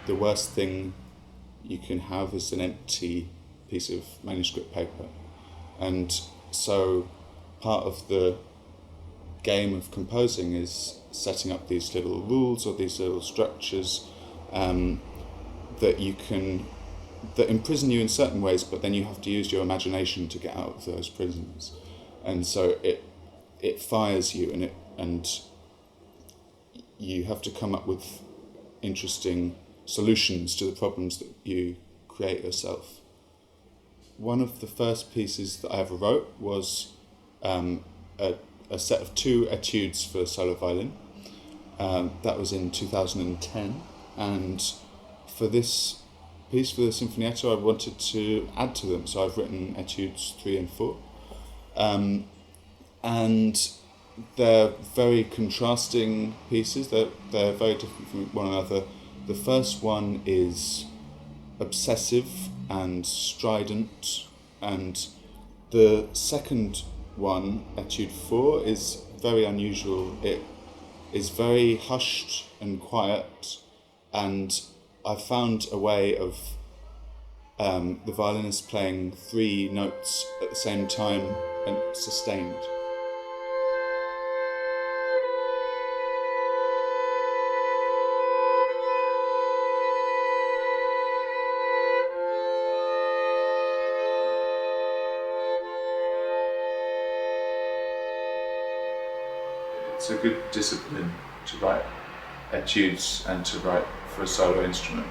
the worst thing you can have is an empty piece of manuscript paper. And so part of the game of composing is setting up these little rules or these little structures that imprison you in certain ways, but then you have to use your imagination to get out of those prisons. And so it fires you, and you have to come up with interesting solutions to the problems that you create yourself. One of the first pieces that I ever wrote was a set of 2 etudes for solo violin. That was in 2010, and for this piece, for the Sinfonietta, I wanted to add to them, so I've written etudes 3 and 4. And they're very contrasting pieces, they're very different from one another. The first one is obsessive and strident, and the second one, Etude 4, is very unusual. It is very hushed and quiet, and I found a way of the violinist playing 3 notes at the same time and sustained. It's a good discipline to write etudes and to write for a solo instrument.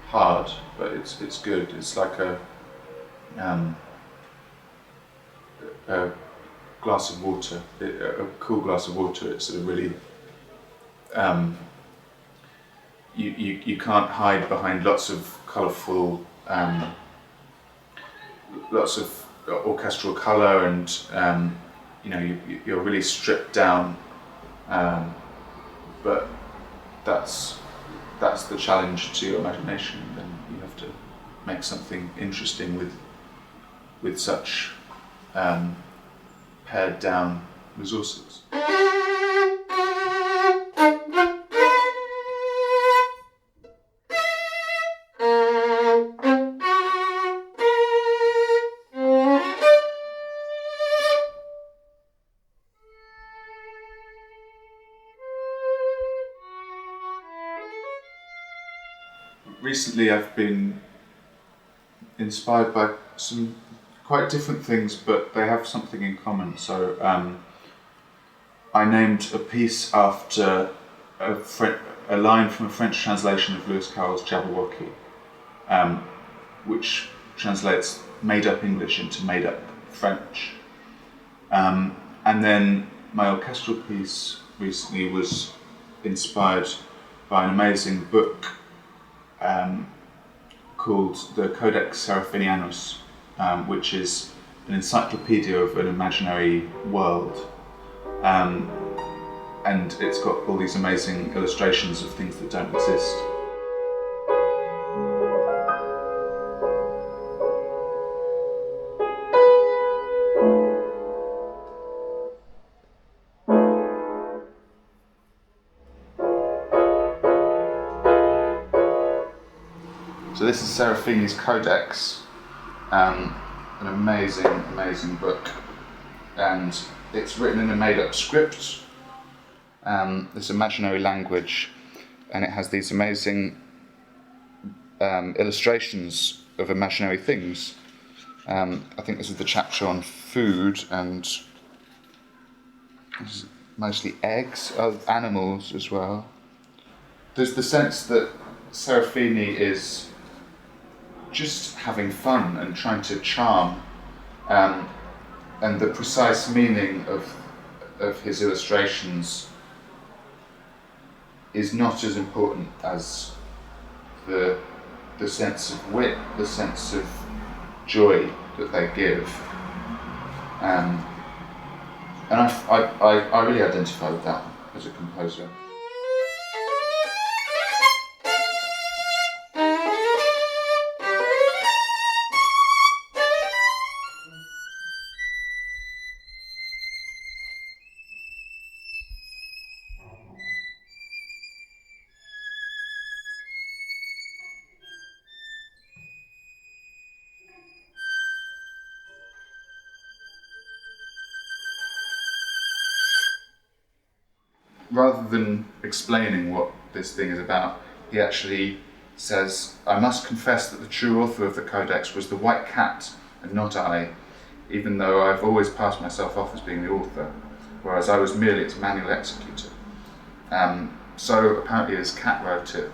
Hard, but it's good. It's like a glass of water, a cool glass of water. It's sort of really you can't hide behind lots of colourful, lots of orchestral colour, and you're really stripped down. But that's the challenge to your imagination. Then you have to make something interesting with such pared down resources. Recently I've been inspired by some quite different things, but they have something in common. So I named a piece after a line from a French translation of Lewis Carroll's Jabberwocky, which translates made up English into made up French. And then my orchestral piece recently was inspired by an amazing book called the Codex Seraphinianus, which is an encyclopedia of an imaginary world. And it's got all these amazing illustrations of things that don't exist. So this is Seraphini's Codex, an amazing book, and it's written in a made-up script, this imaginary language, and it has these amazing illustrations of imaginary things. I think this is the chapter on food, and this is mostly eggs, animals as well. There's the sense that Serafini is just having fun and trying to charm, and the precise meaning of his illustrations is not as important as the sense of wit, the sense of joy that they give, and I really identify with that as a composer. rather than explaining what this thing is about, he actually says, "I must confess that the true author of the Codex was the white cat and not I, even though I've always passed myself off as being the author, whereas I was merely its manual executor." So apparently his cat wrote it,